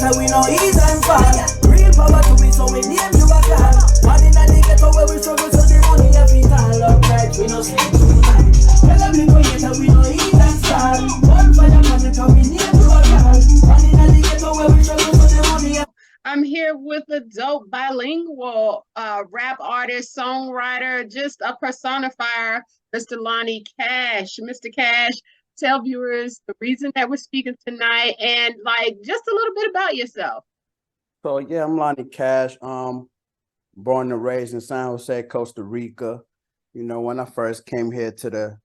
say we no ease and fall. Real power to it, so we name you a call. One in the ghetto where we struggle, so the money a fit all up right. We no sleep tonight. Tell them little hater we no ease and fall. One fire magic, we name you a call. One in the ghetto where we struggle, so the money a. I'm here with a dope bilingual rap artist, songwriter, just a personifier, Mr. Lonny Cash. Mr. Cash, tell viewers the reason that we're speaking tonight and like just a little bit about yourself. So yeah, I'm Lonny Cash. Born and raised in San Jose, Costa Rica. You know, when I first came here to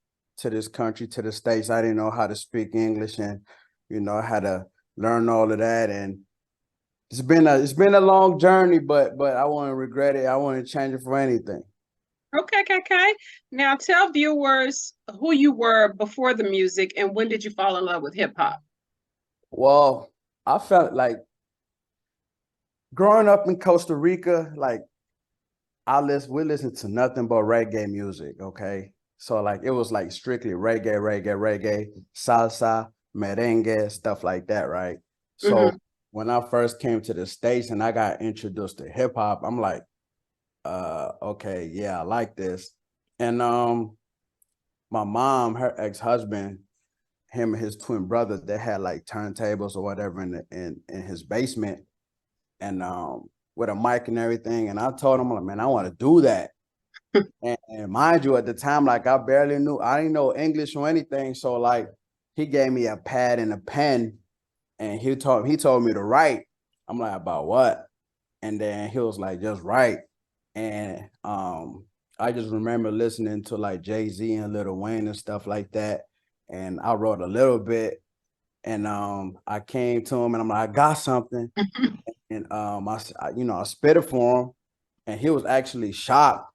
this country, to the States, I didn't know how to speak English, and you know, I had to learn all of that. And it's been a long journey, but I wouldn't regret it. I wouldn't change it for anything. Okay. Now tell viewers who you were before the music and when did you fall in love with hip hop? Well, I felt like growing up in Costa Rica, like we listened to nothing but reggae music, okay? So like it was like strictly reggae, salsa, merengue, stuff like that, right? So when I first came to the States and I got introduced to hip hop, I'm like, okay, yeah, I like this. And my mom, her ex-husband, him and his twin brother, they had like turntables or whatever in his basement, and with a mic and everything. And I told him, like, man, I want to do that. and mind you, at the time, like I didn't know English or anything. So like he gave me a pad and a pen, and he told me to write. I'm like, about what? And then he was like, just write. And I just remember listening to like Jay-Z and Lil Wayne and stuff like that. And I wrote a little bit, and I came to him and I'm like, I got something. And I spit it for him, and he was actually shocked.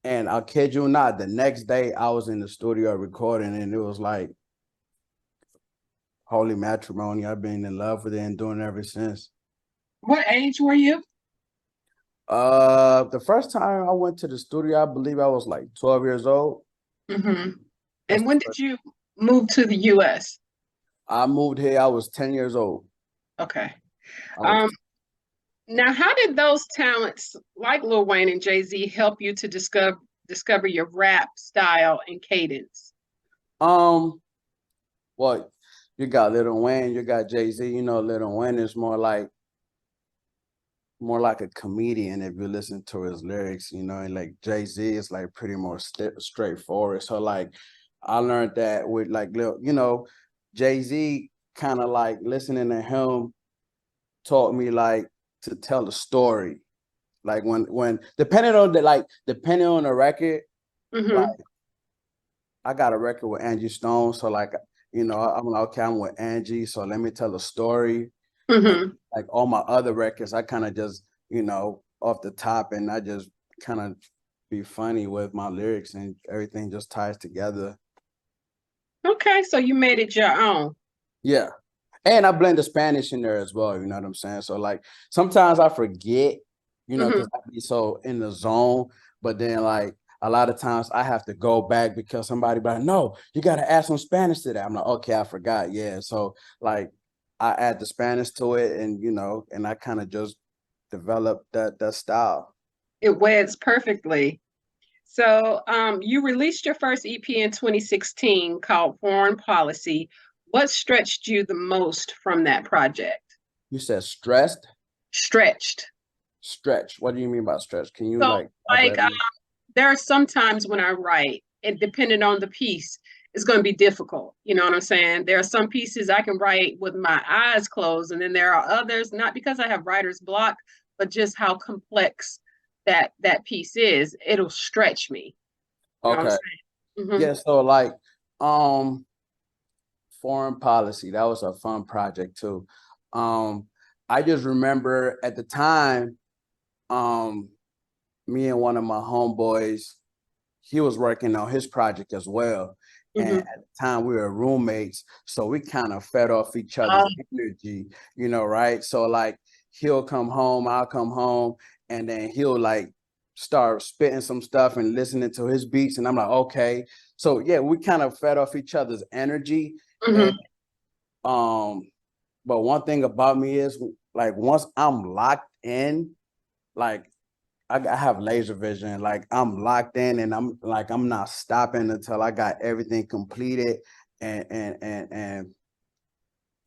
And I'll kid you not, the next day I was in the studio recording, and it was like holy matrimony. I've been in love with it and doing it ever since. What age were you? The first time I went to the studio, I believe I was like 12 years old. And when did you move to the US? I moved here, I was 10 years old. Okay. Now, how did those talents like Lil Wayne and Jay-Z help you to discover your rap style and cadence? Well, you got Lil Wayne, you got Jay-Z. You know, Lil Wayne is more like a comedian if you listen to his lyrics, you know, and like Jay-Z is like pretty more straightforward. So like I learned that with like, you know, Jay-Z kind of like listening to him taught me like to tell a story. Like when depending on the record, like I got a record with Angie Stone. So like, you know, I'm like, okay, I'm with Angie, so let me tell a story. Like all my other records, I kind of just, you know, off the top, and I just kind of be funny with my lyrics, and everything just ties together. Okay, so you made it your own. Yeah. And I blend the Spanish in there as well, you know what I'm saying? So like sometimes I forget, you know, because I be so in the zone, but then like a lot of times I have to go back because somebody be like, no, you got to add some Spanish to that. I'm like, okay, I forgot. Yeah. So like I add the Spanish to it, and, you know, and I kind of just develop that style. It weds perfectly. So you released your first EP in 2016 called Foreign Policy. What stretched you the most from that project? You said stressed? Stretched. Stretch. What do you mean by stretch? Can you there are some times when I write, and depending on the piece, it's going to be difficult. You know what I'm saying? There are some pieces I can write with my eyes closed, and then there are others, not because I have writer's block, but just how complex that piece is. It'll stretch me. You know okay. Yeah. So like, Foreign Policy, that was a fun project too. I just remember at the time, me and one of my homeboys, he was working on his project as well. And at the time we were roommates, so we kind of fed off each other's energy, you know, right? So like he'll come home, I'll come home, and then he'll like start spitting some stuff and listening to his beats, and I'm like, okay. So yeah, we kind of fed off each other's energy. And But one thing about me is like once I'm locked in, like I have laser vision. Like I'm locked in, and I'm not stopping until I got everything completed. And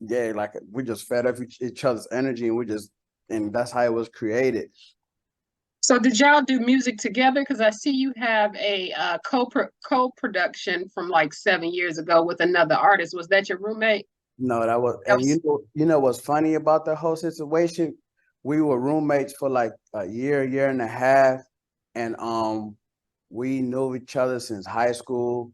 yeah, like we just fed off each other's energy, and that's how it was created. So did y'all do music together? Because I see you have a co-production from like 7 years ago with another artist. Was that your roommate? No, that was, That and was, you know what's funny about the whole situation? We were roommates for like a year and a half, and we knew each other since high school,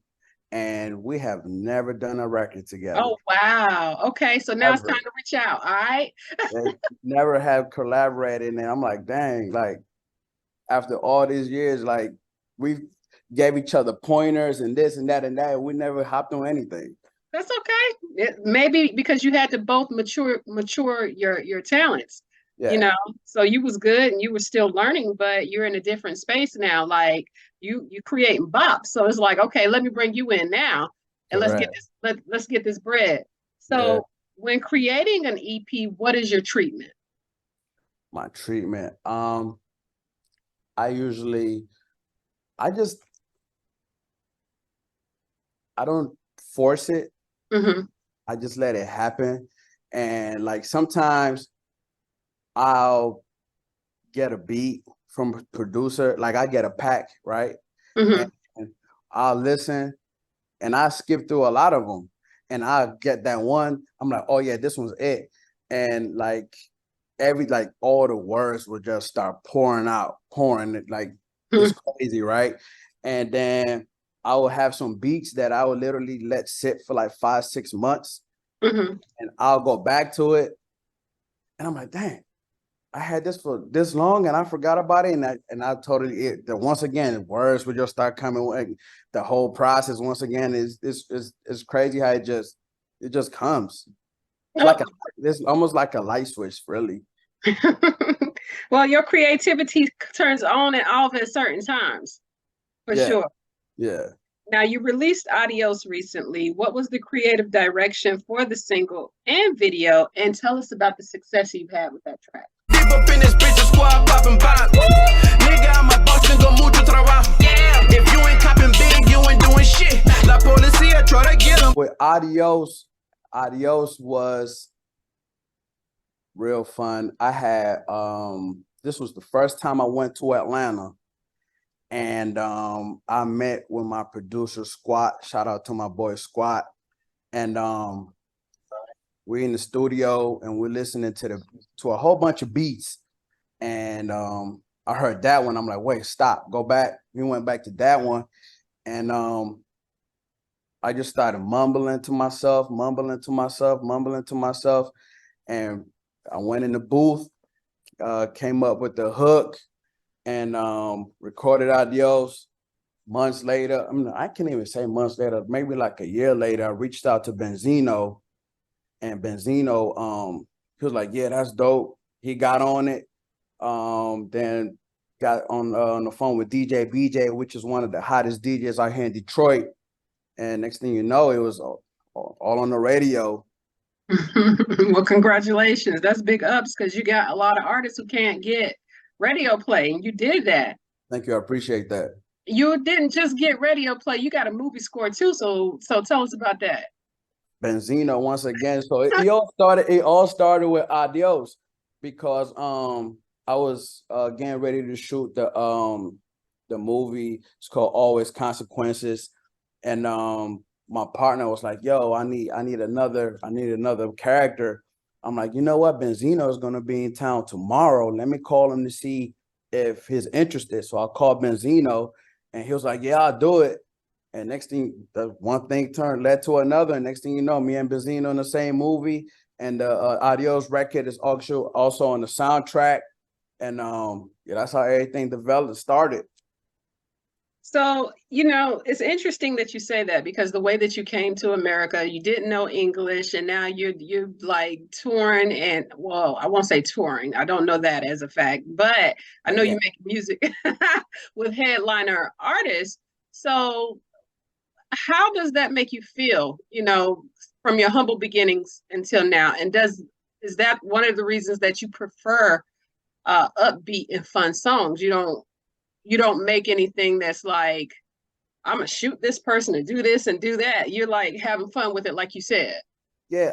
and we have never done a record together. oh wow. Okay, so now it's time Ever. to reach out. All right. They never have collaborated, and I'm like, dang, like after all these years, like we gave each other pointers and this and that and that. We never hopped on anything. That's okay. Maybe because you had to both mature your talents, you Yeah, know. So you was good and you were still learning, but you're in a different space now. Like you creating bops. So it's like, okay, let me bring you in now and correct. let's get this bread. Yeah, So when creating an EP, what is your treatment? my treatment. I usually, I just, I don't force it. Mm-hmm. I just let it happen. And like sometimes I'll get a beat from a producer, like I get a pack, right? And Mm-hmm. I'll listen and I skip through a lot of them. And I get that one, I'm like, oh yeah, this one's it. And like like all the words will just start pouring it like it's crazy, right? And then I will have some beats that I would literally let sit for like 5-6 months, Mm-hmm. and I'll go back to it, and I'm like, dang, I had this for this long, and I forgot about it, and I totally once again words would just start coming. Like, the whole process once again is crazy how it just comes. It's like this almost like a light switch, really. Well, your creativity turns on and off at certain times, for Yeah, sure. yeah. Now, you released Adios recently. What was the creative direction for the single and video? And tell us about the success you've had with that track. Deep up in this bitch, squad popping by. Nigga, I'm a boss, tengo mucho trabajo. Yeah. If you ain't copping big, you ain't doing shit. La policía try to get them. With Adios was real fun. I had this was the first time I went to Atlanta, and I met with my producer Squat. Shout out to my boy Squat. And we're in the studio and we're listening to a whole bunch of beats. And I heard that one. I'm like, wait, stop, go back. We went back to that one. And I just started mumbling to myself. And I went in the booth, came up with the hook, and recorded Adios. Months later, I can't even say months later, maybe like a year later, I reached out to Benzino, and Benzino, he was like, yeah, that's dope. He got on it. Then got on the phone with DJ BJ, which is one of the hottest DJs out here in Detroit. And next thing you know, it was all on the radio. Well, congratulations. That's big ups because you got a lot of artists who can't get radio play, and you did that. Thank you. I appreciate that. You didn't just get radio play, you got a movie score too. So tell us about that. Benzino once again. So it all started with Adios, because I was getting ready to shoot the movie. It's called Always Consequences. And my partner was like, yo, I need another character. I'm like, you know what? Benzino is gonna be in town tomorrow. Let me call him to see if he's interested. So I called Benzino, and he was like, yeah, I'll do it. And next thing, the one thing led to another. And next thing you know, me and Benzino in the same movie. And the Adios record is also on the soundtrack. And yeah, that's how everything started. So, it's interesting that you say that, because the way that you came to America, you didn't know English, and now you're like touring, and well, I won't say touring. I don't know that as a fact, but I know you make music with headliner artists. So how does that make you feel, from your humble beginnings until now? And does Is that one of the reasons that you prefer upbeat and fun songs? You don't make anything that's like, I'm gonna shoot this person and do this and do that. You're like having fun with it, like you said. Yeah,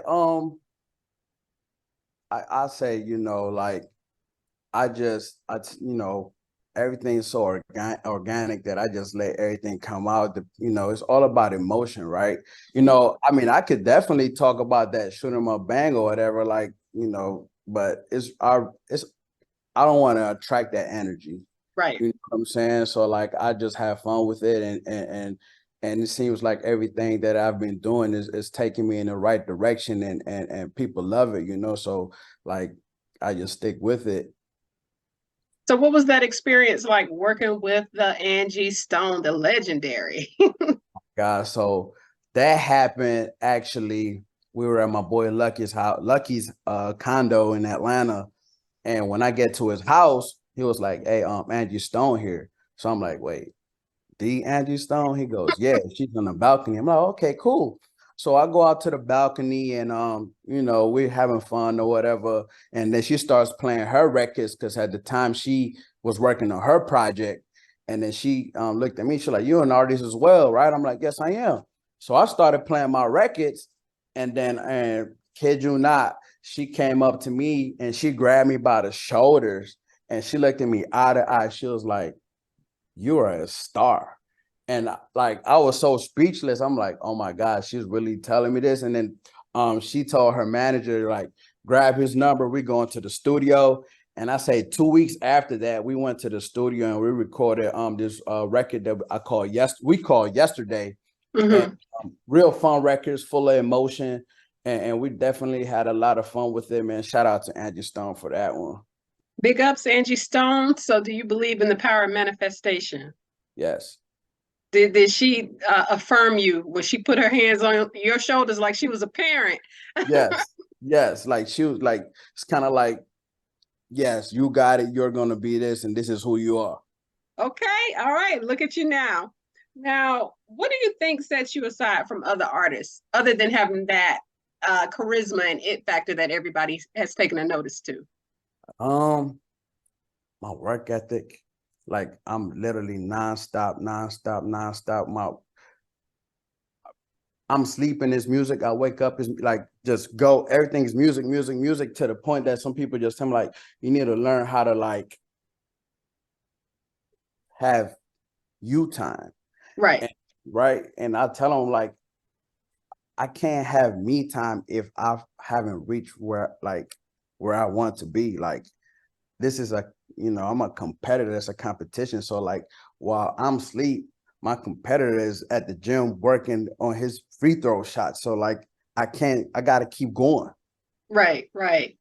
I say, you know, like you know, everything's so organic that I just let everything come out. You know, it's all about emotion, right? You know, I mean, I could definitely talk about that shoot 'em up bang or whatever, like, you know, but I don't want to attract that energy. Right. You know what I'm saying? So like I just have fun with it, and it seems like everything that I've been doing is taking me in the right direction, and people love it, you know. So like I just stick with it. So what was that experience like working with the Angie Stone, the legendary? God, so that happened actually. We were at my boy Lucky's house, Lucky's condo in Atlanta, and when I get to his house, he was like, "Hey, Angie Stone here." So I'm like, "Wait, the Angie Stone?" He goes, "Yeah, she's on the balcony." I'm like, "Okay, cool." So I go out to the balcony and you know, we're having fun or whatever. And then she starts playing her records because at the time she was working on her project. And then she looked at me, she's like, "You're an artist as well, right?" I'm like, "Yes, I am." So I started playing my records, and then kid you not, she came up to me and she grabbed me by the shoulders and she looked at me eye to eye. She was like, "You are a star." And like I was so speechless. I'm like, "Oh my God, she's really telling me this." And then she told her manager, like, grab his number, we going to the studio. And I say 2 weeks after that, we went to the studio and we recorded this record that we called Yesterday. And real fun records, full of emotion. And we definitely had a lot of fun with it, man. Shout out to Angie Stone for that one. Big ups, Angie Stone. So do you believe in the power of manifestation? Yes. Did she affirm you when she put her hands on your shoulders like she was a parent? Yes. Yes. Like she was like, it's kind of like, yes, you got it. You're going to be this, and this is who you are. Okay, all right, look at you now. Now, what do you think sets you aside from other artists, other than having that charisma and it factor that everybody has taken a notice to? Um, my work ethic, like I'm literally nonstop, nonstop, nonstop. I'm sleeping is music. I wake up is like just go. Everything's music, music, music to the point that some people just tell me like, you need to learn how to like have you time. Right. And, right. And I tell them like, I can't have me time if I haven't reached where I want to be. Like this is I'm a competitor. It's a competition. So like while I'm asleep, my competitor is at the gym working on his free throw shot. So like I gotta keep going. Right, right.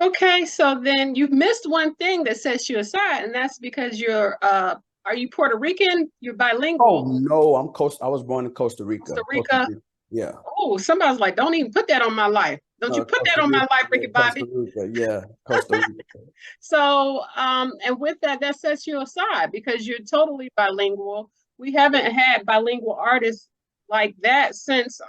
Okay, so then you've missed one thing that sets you aside, and that's because you're are you Puerto Rican? You're Oh bilingual. no, I was born in Costa Rica. Costa Costa Rica. Rica. Yeah. Oh, somebody's like, don't even put that on my life. Don't you No, put that Costa on my Rica, life, yeah, Ricky Costa Bobby? Rica, yeah, Costa Rica. So, and with that, that sets you aside because you're totally bilingual. We haven't had bilingual artists like that since,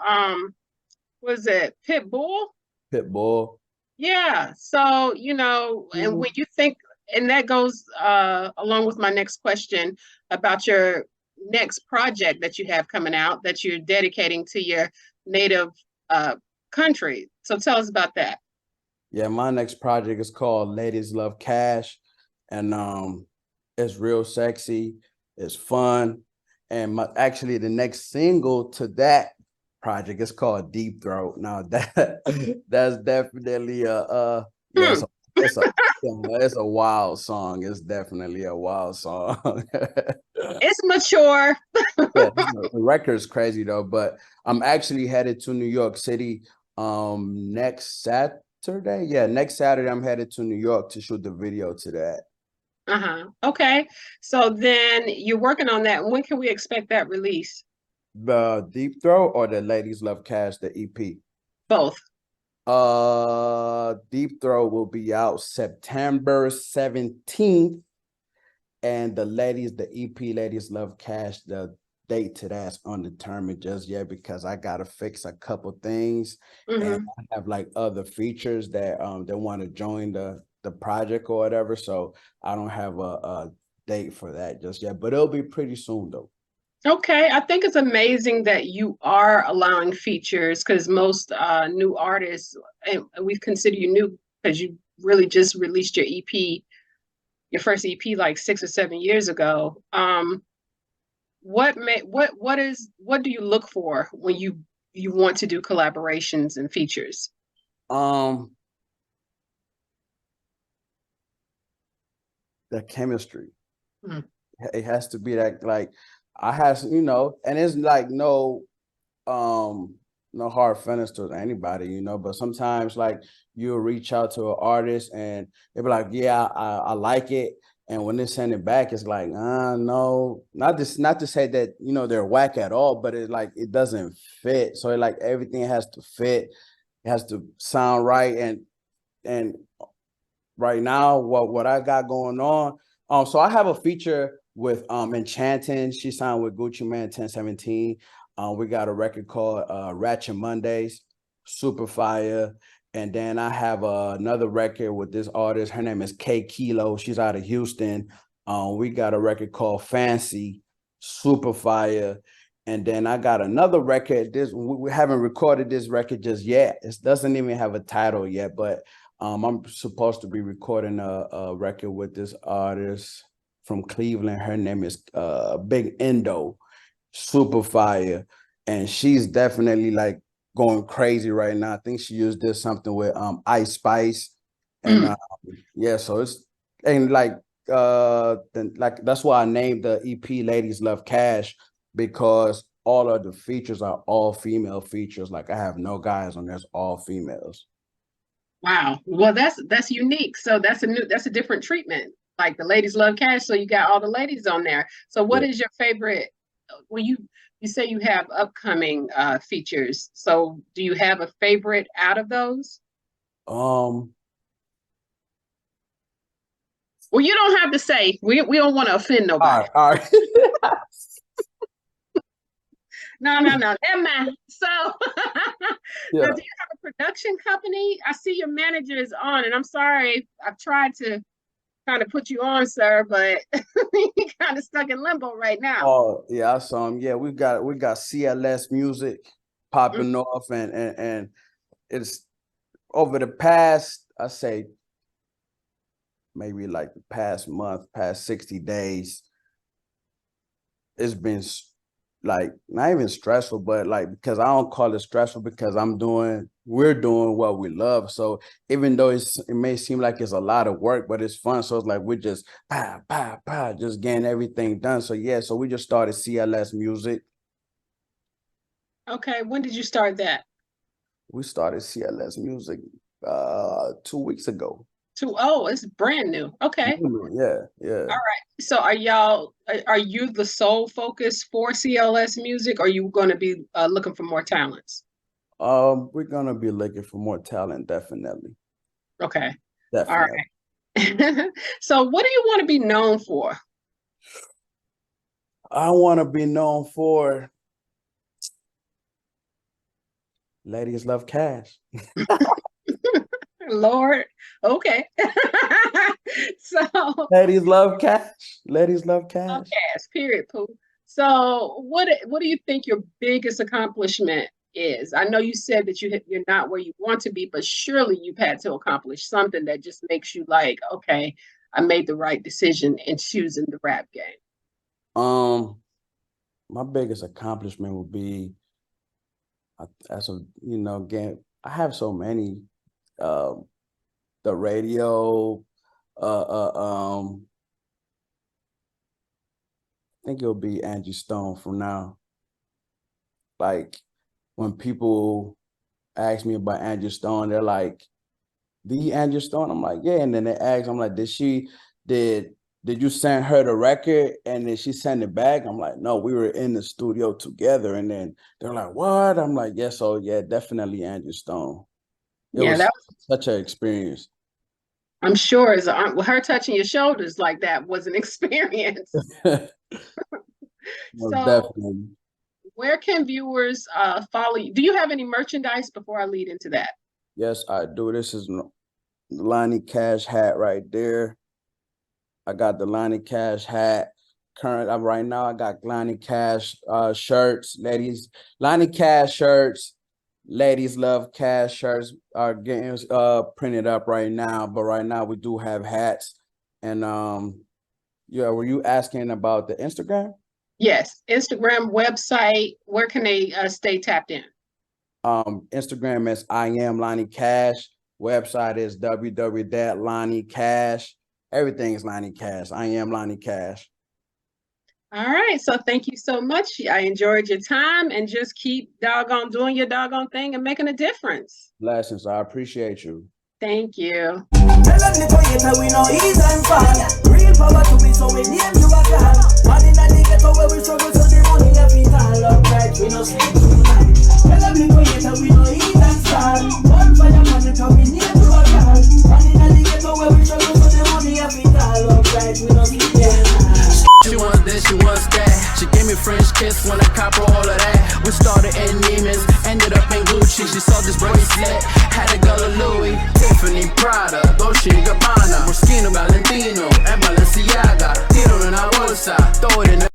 was it Pitbull? Pitbull. Yeah. So, and Mhm. when you think, and that goes along with my next question about your next project that you have coming out that you're dedicating to your native uh, country. So tell us about that. Yeah, my next project is called Ladies Love Cash, and it's real sexy, it's fun, and actually the next single to that project is called Deep Throat. Now that that's definitely yeah, Hmm. it's a it's a wild song. It's definitely a wild song. It's mature. Yeah, the record is crazy though, but I'm actually headed to New York City next Saturday. Yeah, next Saturday I'm headed to New York to shoot the video to that. Uh-huh. Okay. So then you're working on that. When can we expect that release? The Deep Throat or the Ladies Love Cash, the EP? Both. Deep Throat will be out September 17th, and the EP Ladies Love Cash, the date to that's undetermined just yet because I gotta fix a couple things, and I have like other features that they want to join the project or whatever. So I don't have a date for that just yet, but it'll be pretty soon though. Okay, I think it's amazing that you are allowing features because most new artists, and we consider you new because you really just released your EP, your first EP like 6 or 7 years ago. What do you look for when you want to do collaborations and features? The chemistry. Mm. It has to be that, like, I have, and it's like no hard feelings to anybody, but sometimes like you'll reach out to an artist and they'll be like, yeah, I like it. And when they send it back, it's like, no, not to say that, they're whack at all, but it's like, it doesn't fit. So like everything has to fit. It has to sound right. And right now, what I got going on, so I have a feature with Enchanting. She signed with Gucci Man 1017. We got a record called Ratchet Mondays, super fire. And then I have another record with this artist. Her name is K Kilo. She's out of Houston. We got a record called Fancy, super fire. And then I got another record. We haven't recorded this record just yet. It doesn't even have a title yet, but I'm supposed to be recording a record with this artist from Cleveland. Her name is Big Endo, super fire. And she's definitely like going crazy right now. I think she just did something with Ice Spice. And yeah, so it's, and like that's why I named the EP Ladies Love Cash, because all of the features are all female features. Like I have no guys on there's all females. Wow. Well, that's unique. So that's a different treatment. Like the Ladies Love Cash, so you got all the ladies on there. So what is your favorite? Well, you say you have upcoming features. So do you have a favorite out of those? Well, you don't have to say. We don't want to offend nobody. All right. No. Never mind. So Yeah. now, do you have a production company? I see your manager is on, and I'm sorry, I've tried to kind of put you on, sir, but you're kind of stuck in limbo right now. Oh yeah, yeah, we got CLS music popping off, and it's over the past, I say maybe like the past month, past 60 days, it's been like not even stressful, but like, because I don't call it stressful because we're doing what we love. So even though it may seem like it's a lot of work, but it's fun. So it's like we're just just getting everything done. So yeah, so we just started CLS music. Okay, when did you start that? We started CLS music 2 weeks ago. It's brand new. Okay. Yeah. All right. So are you the sole focus for CLS music, or are you going to be looking for more talents? We're gonna be looking for more talent, definitely. Okay. Definitely. All right. So what do you want to be known for? I want to be known for Ladies Love Cash. Lord. Okay. So Ladies love cash. Ladies love cash. Love cash, period, Pooh. So what do you think your biggest accomplishment is? I know you said that you're not where you want to be, but surely you've had to accomplish something that just makes you like, okay, I made the right decision in choosing the rap game. My biggest accomplishment would be, again, I have so many. The radio, I think it'll be Angie Stone from now. Like when people ask me about Angie Stone, they're like, the Angie Stone? I'm like, yeah. And then they ask, I'm like, did you send her the record and then she sent it back? I'm like, no, we were in the studio together. And then they're like, what? I'm like, yeah, so yeah, definitely Angie Stone. It was such an experience. I'm sure her touching your shoulders like that was an experience. Most So definitely. where can viewers follow you? Do you have any merchandise before I lead into that? Yes, I do. This is Lonny Cash hat right there. I got the Lonny Cash hat. Right now I got Lonny Cash shirts, ladies. Lonny Cash shirts. Ladies love cash shirts are getting printed up right now, but right now we do have hats. And yeah, were you asking about the Instagram? Yes, Instagram, website. Where can they stay tapped in? Instagram is I am Lonny Cash. Website is www.lonnycash. Everything is Lonny Cash. I am Lonny Cash. All right, so thank you so much. I enjoyed your time, and just keep doggone doing your doggone thing and making a difference. Blessings. I appreciate you. Thank you. Tell them the creator we know ease and fall. Real power to me, so we name you a god. One in the ghetto where we struggle, so the money a fit all up right. We no sleep tonight. Tell them the creator we know ease and fall. One fire man, the we name you a god. One in the ghetto where we struggle, so the money a fit all up right. We no sleep tonight. She wants this, she wants that. She gave me French kiss when I cop her all of that. We started in Neiman's, ended up in Gucci. She saw this bracelet, had a girl of Louis, Tiffany, Prada, Dolce & Gabbana, Moschino, Valentino, and Balenciaga. Tiro in la bolsa, throw it in the